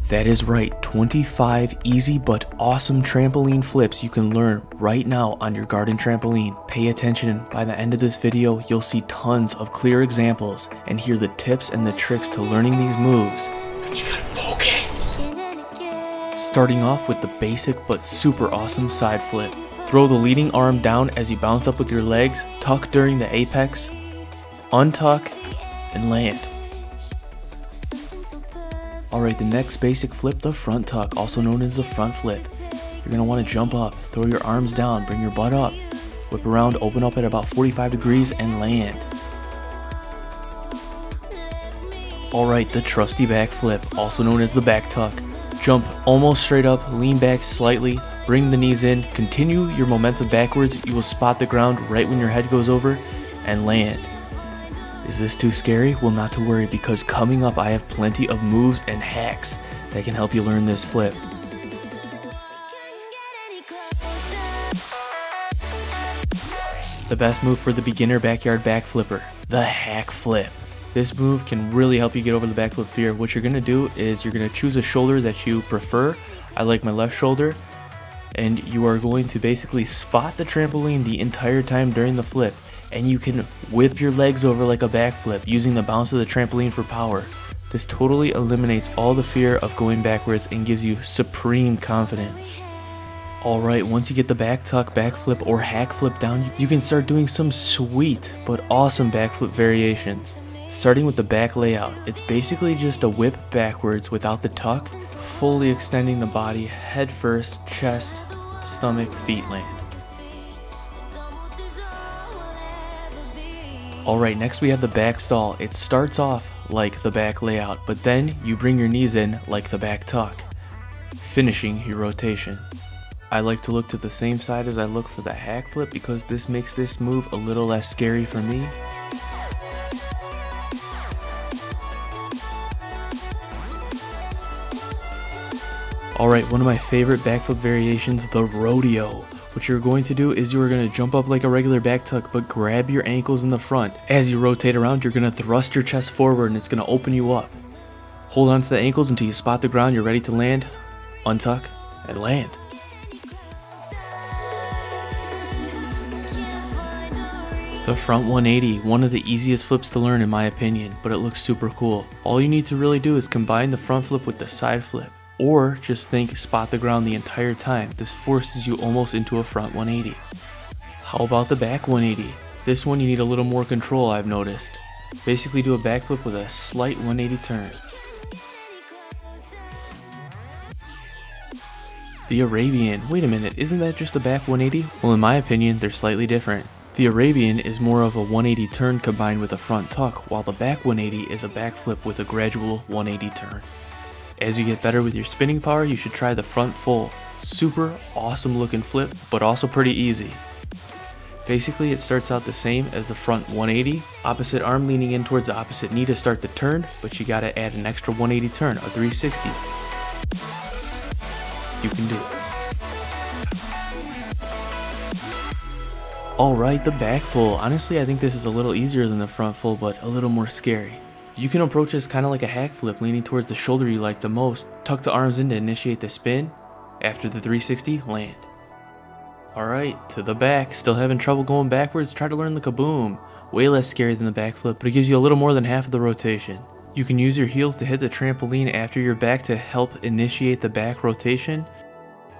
That is right, 25 easy but awesome trampoline flips you can learn right now on your garden trampoline. Pay attention, by the end of this video you'll see tons of clear examples and hear the tips and the tricks to learning these moves. But you gotta focus! Starting off with the basic but super awesome side flip. Throw the leading arm down as you bounce up with your legs, tuck during the apex, untuck, and land. Alright, the next basic flip, the front tuck, also known as the front flip. You're going to want to jump up, throw your arms down, bring your butt up, whip around, open up at about 45 degrees, and land. Alright, the trusty back flip, also known as the back tuck. Jump almost straight up, lean back slightly, bring the knees in, continue your momentum backwards, you will spot the ground right when your head goes over, and land. Is this too scary? Well, not to worry, because coming up I have plenty of moves and hacks that can help you learn this flip. The best move for the beginner backyard back flipper, the hack flip. This move can really help you get over the backflip fear. What you're going to do is you're going to choose a shoulder that you prefer. I like my left shoulder. And you are going to basically spot the trampoline the entire time during the flip. And you can whip your legs over like a backflip using the bounce of the trampoline for power. This totally eliminates all the fear of going backwards and gives you supreme confidence. Alright, once you get the back tuck, backflip, or hack flip down, you can start doing some sweet but awesome backflip variations. Starting with the back layout, it's basically just a whip backwards without the tuck, fully extending the body, head first, chest, stomach, feet land. Alright, next we have the back stall. It starts off like the back layout, but then you bring your knees in like the back tuck, finishing your rotation. I like to look to the same side as I look for the hack flip because this makes this move a little less scary for me. Alright, one of my favorite backflip variations, the Rodeo. What you're going to do is you are going to jump up like a regular back tuck, but grab your ankles in the front. As you rotate around, you're going to thrust your chest forward and it's going to open you up. Hold on to the ankles until you spot the ground, you're ready to land, untuck, and land. The front 180, one of the easiest flips to learn in my opinion, but it looks super cool. All you need to really do is combine the front flip with the side flip. Or just think spot the ground the entire time. This forces you almost into a front 180. How about the back 180? This one you need a little more control, I've noticed. Basically do a backflip with a slight 180 turn. The Arabian. Wait a minute, isn't that just a back 180? Well, in my opinion, they're slightly different. The Arabian is more of a 180 turn combined with a front tuck, while the back 180 is a backflip with a gradual 180 turn. As you get better with your spinning power, you should try the front full. Super awesome looking flip, but also pretty easy. Basically, it starts out the same as the front 180, opposite arm leaning in towards the opposite knee to start the turn, but you gotta add an extra 180 turn, a 360. You can do it. Alright, the back full. Honestly, I think this is a little easier than the front full, but a little more scary. You can approach this kind of like a hack flip, leaning towards the shoulder you like the most. Tuck the arms in to initiate the spin. After the 360, land. Alright, to the back. Still having trouble going backwards? Try to learn the Kaboom. Way less scary than the back flip, but it gives you a little more than half of the rotation. You can use your heels to hit the trampoline after your back to help initiate the back rotation.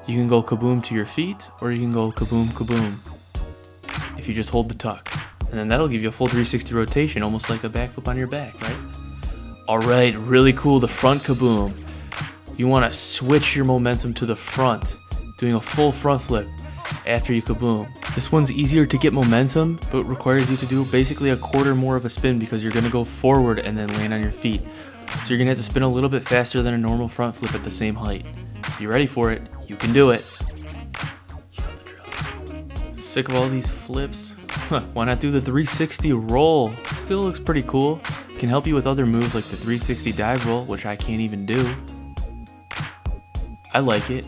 You can go Kaboom to your feet, or you can go Kaboom Kaboom if you just hold the tuck. And then that'll give you a full 360 rotation, almost like a backflip on your back, right? Alright, really cool, the front Kaboom. You want to switch your momentum to the front, doing a full front flip after you Kaboom. This one's easier to get momentum, but requires you to do basically a quarter more of a spin because you're going to go forward and then land on your feet. So you're going to have to spin a little bit faster than a normal front flip at the same height. If you're ready for it, you can do it. Sick of all these flips? Why not do the 360 roll? Still looks pretty cool. Can help you with other moves like the 360 dive roll, which I can't even do. I like it.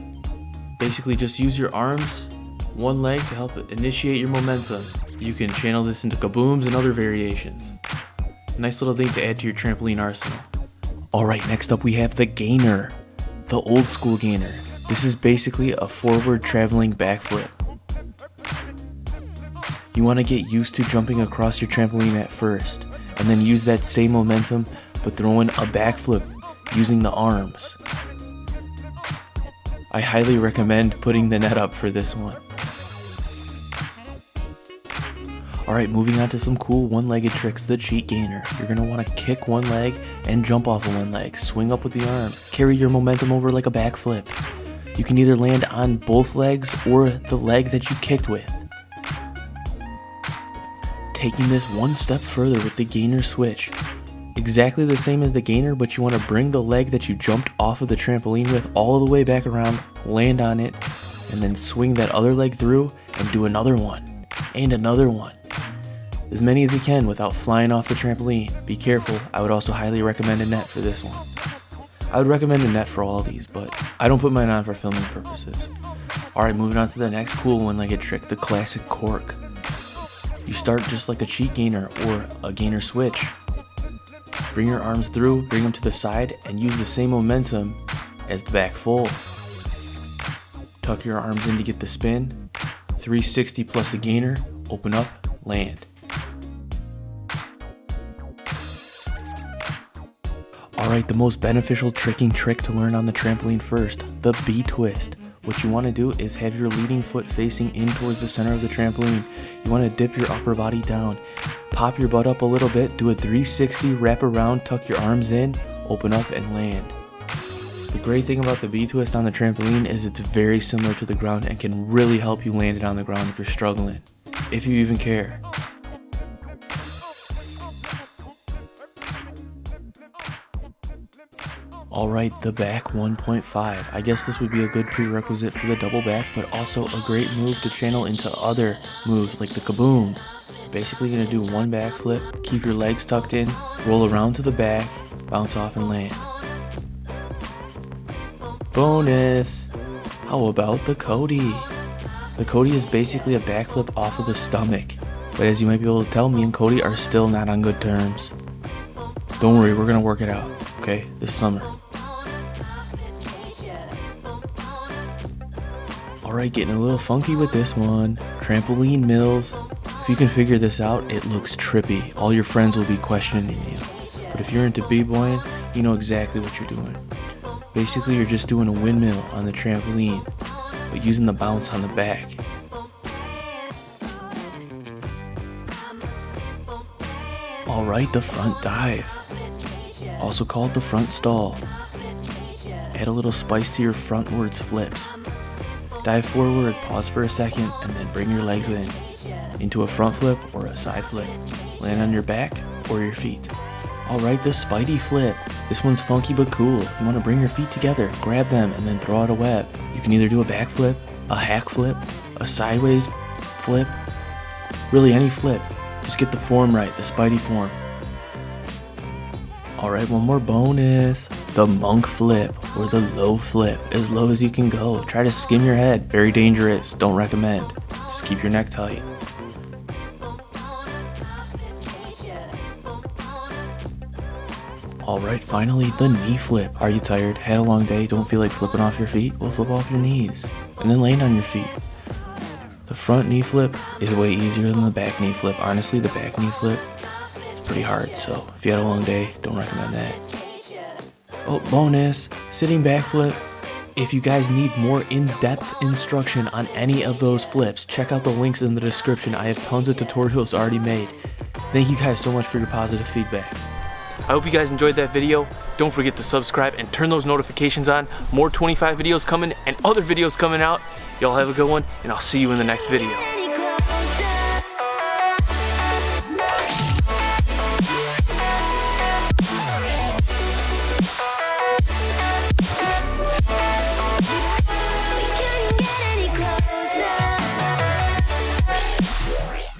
Basically just use your arms, one leg to help initiate your momentum. You can channel this into kabooms and other variations. Nice little thing to add to your trampoline arsenal. Alright, next up we have the gainer. the old school gainer. This is basically a forward traveling backflip. You want to get used to jumping across your trampoline at first, and then use that same momentum but throw in a backflip using the arms. I highly recommend putting the net up for this one. Alright, moving on to some cool one-legged tricks, the cheat gainer. You're going to want to kick one leg and jump off of one leg, swing up with the arms, carry your momentum over like a backflip. You can either land on both legs or the leg that you kicked with. Taking this one step further with the gainer switch. Exactly the same as the gainer, but you want to bring the leg that you jumped off of the trampoline with all the way back around, land on it, and then swing that other leg through and do another one, and another one. As many as you can without flying off the trampoline. Be careful, I would also highly recommend a net for this one. I would recommend a net for all of these, but I don't put mine on for filming purposes. Alright, moving on to the next cool one-legged trick, the classic cork. You start just like a cheat gainer or a gainer switch. Bring your arms through, bring them to the side, and use the same momentum as the back fold. Tuck your arms in to get the spin. 360 plus a gainer, open up, land. Alright, the most beneficial tricking trick to learn on the trampoline first, the B twist. What you want to do is have your leading foot facing in towards the center of the trampoline. You want to dip your upper body down, pop your butt up a little bit, do a 360, wrap around, tuck your arms in, open up and land. The great thing about the B twist on the trampoline is it's very similar to the ground and can really help you land it on the ground if you're struggling, if you even care. Alright, the back 1.5. I guess this would be a good prerequisite for the double back, but also a great move to channel into other moves like the Kaboom. Basically gonna do one backflip, keep your legs tucked in, roll around to the back, bounce off and land. Bonus! How about the Cody? The Cody is basically a backflip off of the stomach, but as you might be able to tell, me and Cody are still not on good terms. Don't worry, we're gonna work it out, okay, this summer. Alright, getting a little funky with this one. Trampoline mills. If you can figure this out, it looks trippy. All your friends will be questioning you. But if you're into b-boying, you know exactly what you're doing. Basically, you're just doing a windmill on the trampoline, but using the bounce on the back. Alright, the front dive. Also called the front stall. Add a little spice to your frontwards flips. Dive forward, pause for a second, and then bring your legs in. Into a front flip or a side flip. Land on your back or your feet. Alright, the Spidey flip. This one's funky but cool. You want to bring your feet together, grab them, and then throw out a web. You can either do a back flip, a hack flip, a sideways flip, really any flip. Just get the form right, the Spidey form. Alright, one more bonus. The monk flip, or the low flip, as low as you can go. Try to skim your head, very dangerous, don't recommend. Just keep your neck tight. Alright, finally, the knee flip. Are you tired? Had a long day, don't feel like flipping off your feet? Well, flip off your knees, and then land on your feet. The front knee flip is way easier than the back knee flip. Honestly, the back knee flip is pretty hard, so if you had a long day, don't recommend that. Oh, bonus, sitting back flip. If you guys need more in-depth instruction on any of those flips, check out the links in the description. I have tons of tutorials already made. Thank you guys so much for your positive feedback. I hope you guys enjoyed that video. Don't forget to subscribe and turn those notifications on. More 25 videos coming and other videos coming out. Y'all have a good one, and I'll see you in the next video.